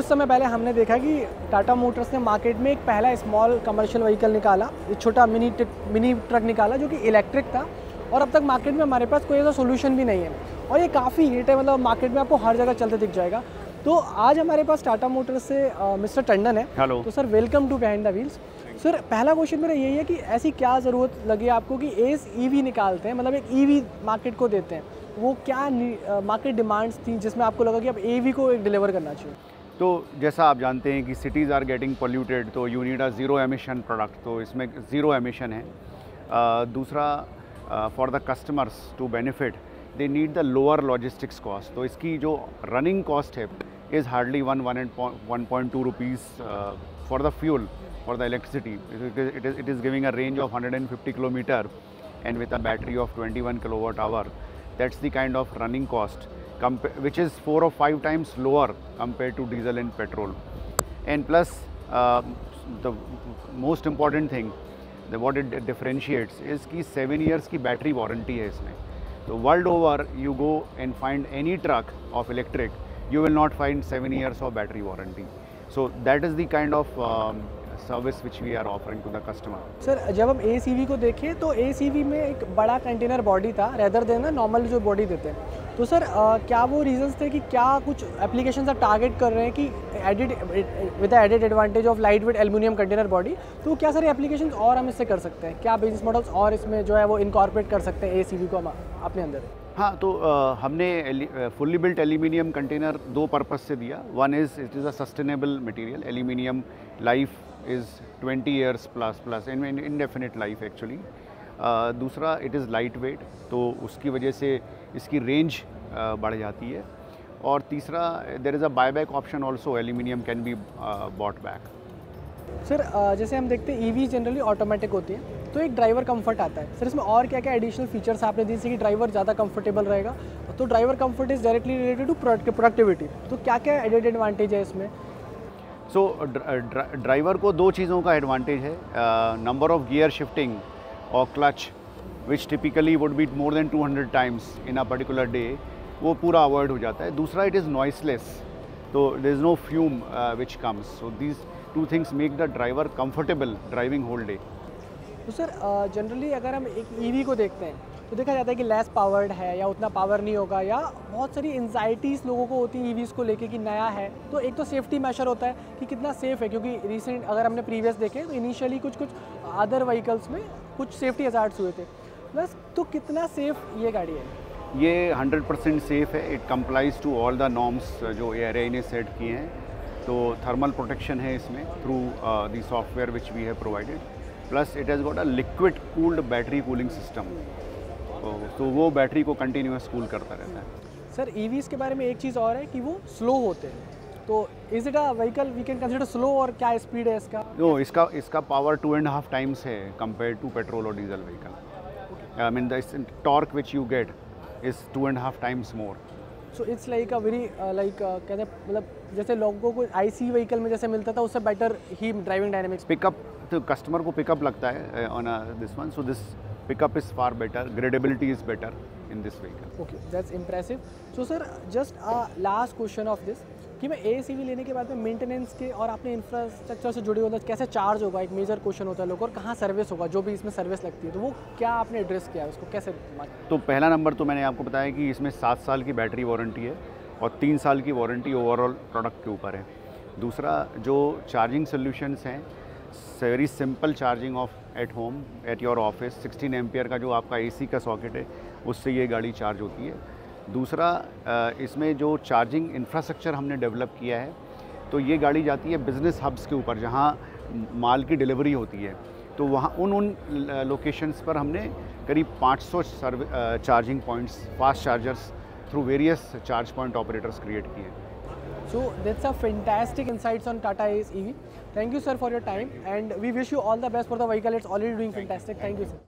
समय पहले हमने देखा कि टाटा मोटर्स ने मार्केट में एक पहला स्मॉल कमर्शियल व्हीकल निकाला, एक छोटा मिनी ट्रक निकाला जो कि इलेक्ट्रिक था, और अब तक मार्केट में हमारे पास कोई ऐसा सोल्यूशन भी नहीं है और ये काफ़ी हिट है, मतलब मार्केट में आपको हर जगह चलते दिख जाएगा। तो आज हमारे पास टाटा मोटर्स से मिस्टर टंडन है। हेलो। तो sir welcome to behind the wheels. Sir पहला क्वेश्चन मेरा यही है कि ऐसी क्या ज़रूरत लगी आपको कि एस ईवी निकालते हैं, मतलब एक ईवी मार्केट को देते हैं, वो क्या मार्केट डिमांड्स थी जिसमें आपको लगा कि अब ईवी को एक डिलीवर करना चाहिए? तो जैसा आप जानते हैं कि सिटीज़ आर गेटिंग पोल्यूटेड, तो you need a zero emission product, तो इसमें ज़ीरो एमिशन है। दूसरा, for the customers to benefit they need the lower logistics cost, तो इसकी जो रनिंग कॉस्ट है is hardly 1.2 rupees for the fuel, for the electricity. It is giving a range of 150 kilometre and with a battery of 21 kilowatt hour. That's the kind of running cost which is 4 or 5 times lower compared to diesel and petrol. And plus the most important thing, what it differentiates is कि 7 years की battery warranty है इसमें। तो world over you go and find any truck of electric, you will not find 7 years of battery warranty. So that is the kind of service which we are offering to the customer. Sir जब हम ACV को देखें तो ACV में एक बड़ा container body था rather than ना नॉर्मल जो बॉडी देते हैं, तो सर क्या वो रीजंस थे कि क्या कुछ एप्लीकेशन से टारगेट कर रहे हैं कि added with the added advantage of light weight aluminium container body, तो क्या सारे एप्लीकेशन और हम इससे कर सकते हैं? क्या बिजनेस मॉडल्स और इसमें जो है वो इनकॉर्पोरेट कर सकते हैं एसीवी को हम अपने अंदर? हाँ, तो हमने फुल्ली बिल्ट एल्यूमिनियम कंटेनर दो पर्पस से दिया। One is it is a sustainable material, aluminium life is 20 years plus indefinite life actually. दूसरा, इट इज़ लाइट वेट, तो उसकी वजह से इसकी रेंज बढ़ जाती है। और तीसरा, there is a buyback option also, aluminium can be bought back. Sir जैसे हम देखते हैं ईवी जनरली ऑटोमेटिक होती है, तो एक ड्राइवर कंफर्ट आता है। सर इसमें और क्या क्या एडिशनल फीचर्स आपने दी जैसे कि ड्राइवर ज़्यादा कंफर्टेबल रहेगा, तो driver comfort is directly related to productivity, तो क्या क्या एडेड एडवांटेज है इसमें? सो ड्राइवर को दो चीज़ों का एडवांटेज है, नंबर ऑफ गियर शिफ्टिंग और clutch which typically would be more than 200 times in a particular day, वो पूरा अवॉइड हो जाता है। दूसरा, इट इज़ नॉइसलेस, तो there is no fume which comes, so these two things make the driver comfortable driving whole day. तो sir generally अगर हम एक ईवी को देखते हैं तो देखा जाता है कि लेस पावर्ड है या उतना पावर नहीं होगा, या बहुत सारी एंजाइटीज़ लोगों को होती है ईवीज़ को लेके कि नया है। तो एक तो सेफ्टी मेजर होता है कि कितना सेफ़ है, क्योंकि रिसेंट अगर हमने प्रीवियस देखे तो इनिशियली कुछ अदर व्हीकल्स में कुछ सेफ्टी हज़ार्ड्स हुए थे, प्लस तो कितना सेफ़ ये गाड़ी है? ये 100% सेफ़ है। It complies to all the norms जो ARAI ने सेट किए हैं। तो थर्मल प्रोटेक्शन है इसमें through the software which we have provided, plus it has got a liquid cooled battery cooling system, तो वो बैटरी को कंटिन्यूस कूल करता रहता है। सर ईवीज़ के बारे में एक चीज़ और है कि वो स्लो होते हैं, तो is it a vehicle we can consider slow, और क्या स्पीड है इसका? नो, इसका पावर 2.5 टाइम्स है कंपेयर टू पेट्रोल और diesel vehicle. I mean the torque which you get is 2.5 times more. So it's like a very कहते हैं, मतलब जैसे लोगों को IC व्हीकल में जैसे मिलता था उससे बेटर ही ड्राइविंग डायनेमिक्स पिकअप, तो कस्टमर को पिकअप लगता है on this one, so this pickup is far better, gradability is better in this vehicle. Okay, that's impressive. So sir just last question of this कि मैं ACV लेने के बाद में मेंटेनेंस के और अपने इंफ्रास्ट्रक्चर से जुड़े होता कैसे चार्ज होगा, एक मेजर क्वेश्चन होता है लोगों, और कहाँ सर्विस होगा, जो भी इसमें सर्विस लगती है, तो वो क्या आपने एड्रेस किया है, उसको कैसे? तो पहला नंबर तो मैंने आपको बताया कि इसमें 7 साल की बैटरी वारंटी है और 3 साल की वारंटी ओवरऑल प्रोडक्ट के ऊपर है। दूसरा, जो चार्जिंग सोल्यूशंस हैं, very simple charging of at home, at your office, 16 ampere का जो आपका AC का सॉकेट है उससे ये गाड़ी चार्ज होती है। दूसरा, इसमें जो चार्जिंग इंफ्रास्ट्रक्चर हमने डेवलप किया है, तो ये गाड़ी जाती है बिज़नेस हब्स के ऊपर जहाँ माल की डिलीवरी होती है, तो वहाँ उन लोकेशंस पर हमने करीब 500 charging points, fast chargers through various charge point operators create किए। So that's a fantastic insights on Tata Ace EV. Thank you sir for your time, and we wish you all the best for the vehicle. It's already doing fantastic. Thank you sir.